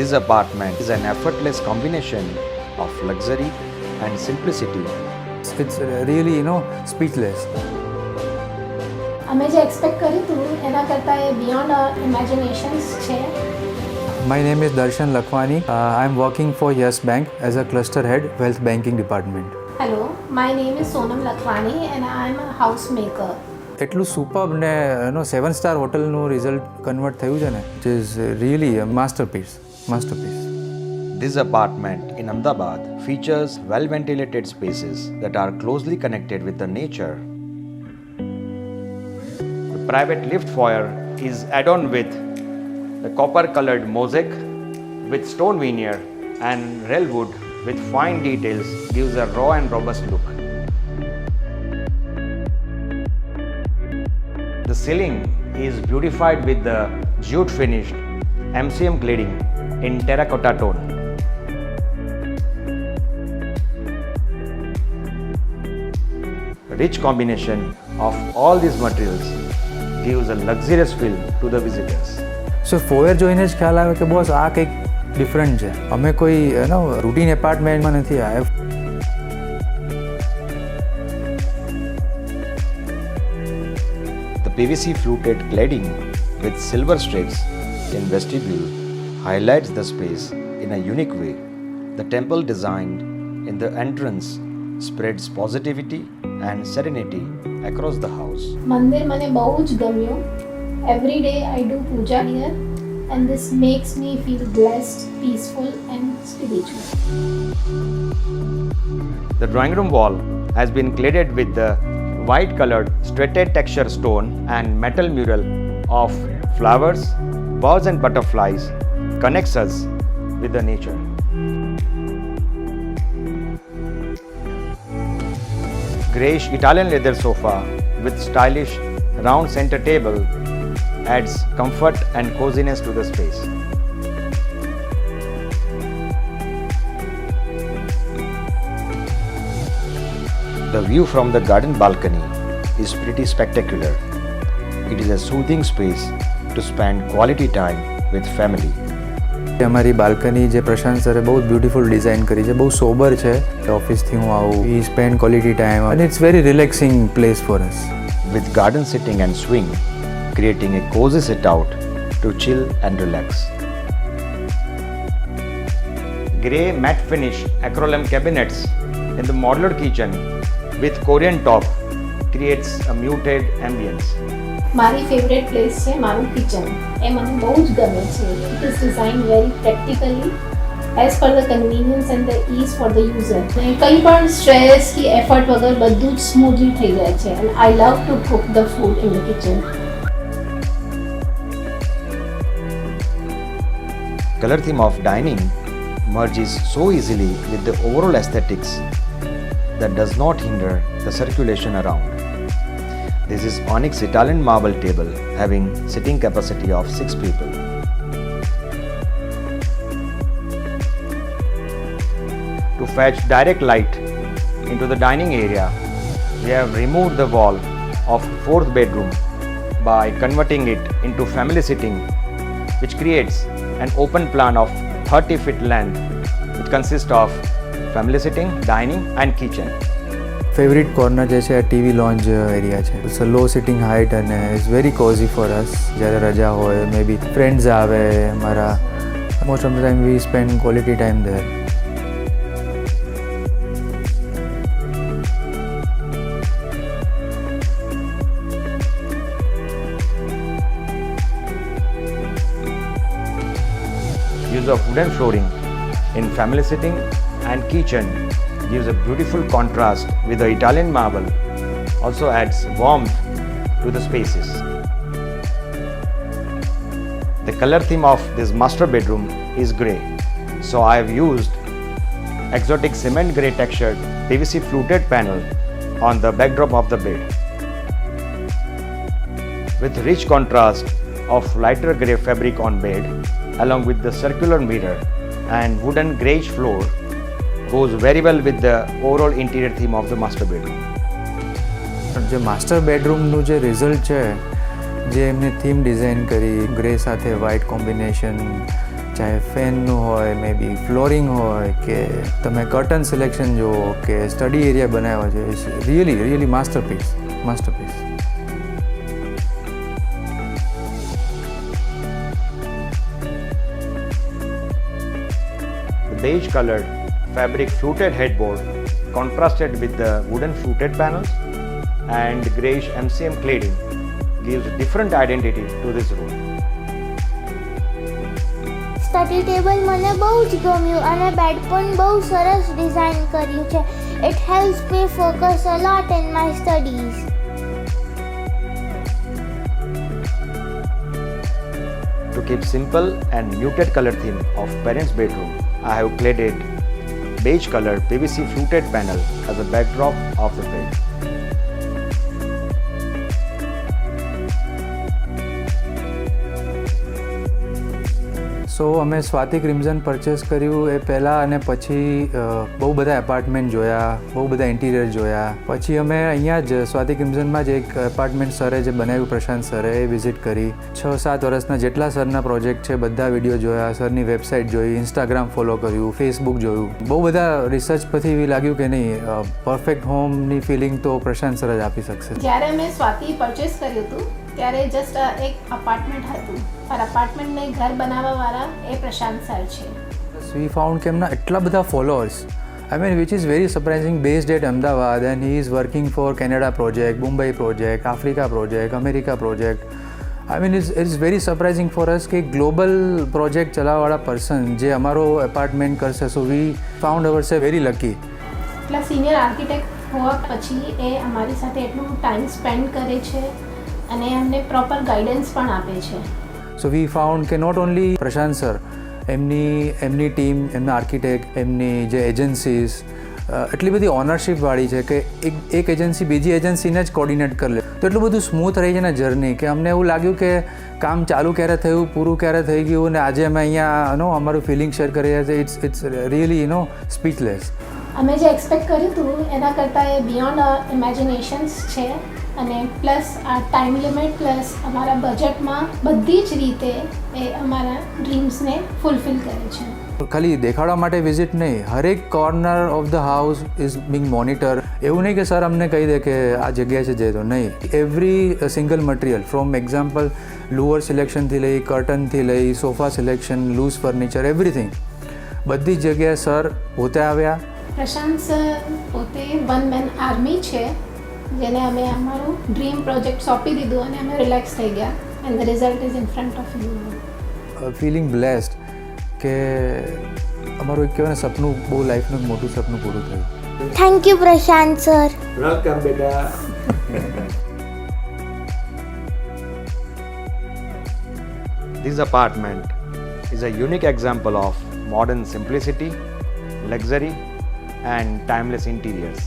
This apartment is an effortless combination of luxury and simplicity. It's really, speechless. અમે જે expect કર્યું હતું એના કરતાં એ બિયોન્ડ ઇમેજિનેશન્સ છે. My name is Darshan Lakhwani. I am working for Yes Bank as a cluster head, wealth banking department. Hello, my name is Sonam Lakhwani and I am a house maker. એટલું superb ને 7-star હોટલનું result convert થયું છે ને, which is really a masterpiece. This apartment in Ahmedabad features well-ventilated spaces that are closely connected with the nature. The private lift foyer is adorned with the copper-colored mosaic with stone veneer, and rail wood with fine details gives a raw and robust look. The ceiling is beautified with the jute finished MCM cladding in terracotta tone. The rich combination of all these materials gives a luxurious feel to the visitors. સો ફોયર જોઈને જ ખ્યાલ આવે કે boss આ કંઈક different છે. અમે કોઈ રૂટીન એપાર્ટમેન્ટમાં નથી આવ્યા. The PVC fluted cladding with silver strips in vestibule highlights the space in a unique way. The temple designed in the entrance spreads positivity and serenity across the house. મંદિર મને બહુ જ ગમ્યું. Every I do puja here and this makes me feel blessed, peaceful and spiritual. The drawing room wall has been cladded with the white colored straighted texture stone and metal mural of flowers, birds and butterflies connects us with the nature. Grayish Italian leather sofa with stylish round center table adds comfort and coziness to the space. The view from the garden balcony is pretty spectacular. It is a soothing space to spend quality time with family. અમારી balcony જે પ્રશાંત સરે બહુ beautiful design કરી છે, બહુ sober છે. ઓફિસથી હું આવું, we spend quality time and it's very relaxing place for us. With garden sitting and swing, creating a cozy sit out to chill and relax. Grey matte finish acroleum cabinets in the modular kitchen with Korean top creates a muted ambience. મારી favourite place છે મારું kitchen. એ મને બહુ જ ગમે છે. It is design very practically as per the convenience and the is for the user. કંઈ પણ સ્ટ્રેસ કે એફર્ટ વગર બધું જ સ્મૂથલી થઈ જાય છે. And I love to cook the food in the kitchen. Color theme of dining merges so easily with the overall aesthetics that does not hinder the circulation around. This is onyx Italian marble table having sitting capacity of 6 people. To fetch direct light into the dining area, we have removed the wall of 4th bedroom by converting it into family sitting, which creates an open plan of 30 feet length, which consists of family sitting, dining and kitchen. Favourite corner જે છે TV lounge area છે. It's a low sitting height અને it's very cosy for us. જ્યારે રજા હોય, maybe friends આવે મારા, most of the time we spend quality time there. Use of wooden flooring in family sitting and kitchen gives a beautiful contrast with the Italian marble, also adds warmth to the spaces. The color theme of this master bedroom is grey, so I have used exotic cement grey textured PVC fluted panel on the backdrop of the bed. With rich contrast of lighter grey fabric on bed along with the circular mirror and wooden greyish floor goes very well with the overall interior theme of the master bedroom. જે master બેડરૂમનું જે result છે, જે એમને theme design કરી, grey સાથે white combination, ચાહે ફેનનું હોય, મે બી flooring હોય, કે તમે કર્ટન સિલેક્શન જુઓ, કે સ્ટડી એરિયા બનાવ્યો છે, it's really masterpiece. The beige colored fabric fluted headboard contrasted with the wooden fluted panels and greyish MCM cladding gives different identity to this room. Study table મને બહુ જ ગમ્યું અને bed પણ બહુ સરસ ડિઝાઇન કર્યું છે. It helps me focus a lot in my studies. To keep simple and muted color theme of parents' bedroom, I have cladded beige colored PVC fluted panel as a backdrop of the bed. સો અમે Swati ક્રિમ્ઝન purchase કર્યું એ પહેલાં અને પછી બહુ બધા apartment જોયા, બહુ બધા ઇન્ટિરિયર જોયા. પછી અમે અહીંયા જ સ્વાતિ ક્રિમ્ઝનમાં જ એક એપાર્ટમેન્ટ સરે જે બનાવ્યું પ્રશાંત સરે એ વિઝિટ કરી. 6-7 વર્ષના જેટલા સરના પ્રોજેક્ટ છે બધા વિડીયો જોયા, સરની વેબસાઇટ જોઈ, ઇન્સ્ટાગ્રામ ફોલો કર્યું, ફેસબુક જોયું. બહુ બધા રિસર્ચ પછી એવી લાગ્યું કે નહીં, પરફેક્ટ હોમની ફિલિંગ તો પ્રશાંત સર જ આપી શકશે. જ્યારે મેં સ્વાતિ પરચેસ કર્યું હતું ત્યારે જસ્ટ એક અપાર્ટમેન્ટ હતું, પણ અપાર્ટમેન્ટને ઘર બનાવવાવાળા એ પ્રશાંત સર છે. વી ફાઉન્ડ કે એમના એટલા બધા followers, which is very surprising, based at Ahmedabad, and he is working for Canada project, Mumbai project, Africa project, America project. It's very surprising for us કે ગ્લોબલ પ્રોજેક્ટ ચલાવવાવાળા પર્સન જે અમારો apartment કરશે. સો વી found અવરસેલ્ફ very lucky. એટલા senior architect હોવા પછી એ અમારી સાથે એટલું ટાઈમ સ્પેન્ડ કરે છે અને અમને પ્રોપર ગાઈડન્સ પણ આપે છે. સો વી ફાઉન્ડ કે નોટ ઓનલી પ્રશાંત સર, એમની ટીમ, એમના આર્કિટેક્ટ, એમની જે એજન્સીસ એટલી બધી ઓનરશિપવાળી છે કે એક એજન્સી બીજી એજન્સીને જ કોર્ડિનેટ કરી લે. તો એટલું બધું સ્મૂથ રહી છે ને જર્ની કે અમને એવું લાગ્યું કે કામ ચાલુ ક્યારે થયું, પૂરું ક્યારે થઈ ગયું, અને આજે અમે અહીંયા અમારું ફિલિંગ શેર કરી રહ્યા છીએ. It's really speechless. અમે જે એક્સપેક્ટ કર્યું હતું એના કરતાં એ બિયોન્ડ ઇમેજિનેશન્સ છે, અને પ્લસ આ ટાઈમ લિમિટ પ્લસ અમારા બજેટમાં બધી જ રીતે એ અમારા ડ્રીમ્સને ફૂલફિલ કરે છે. ખાલી દેખાડવા માટે વિઝિટ નહીં, હરેક corner of the house is Bing monitor. એવું નહીં કે સર અમને કહી દે કે આ જગ્યાએ છે જઈ તો નહીં. Every single material from example લુઅર સિલેક્શનથી લઈ, કર્ટનથી લઈ, sofa selection, loose furniture, everything બધી જ જગ્યાએ સર પોતે આવ્યા. પ્રશાંત સર પોતે વન મેન આર્મી છે, જેને અમે અમારું ડ્રીમ પ્રોજેક્ટ સોંપી દીધું અને અમે રિલેક્સ થઈ ગયા. And the result is in front of you. Feeling blessed કે અમારું એક કહેવાય ને સપનું, બહુ લાઈફનું મોટું સપનું પૂરું થયું. Thank you Prashant sir. Welcome, beta. This apartment is a unique example of modern simplicity, luxury, and timeless interiors.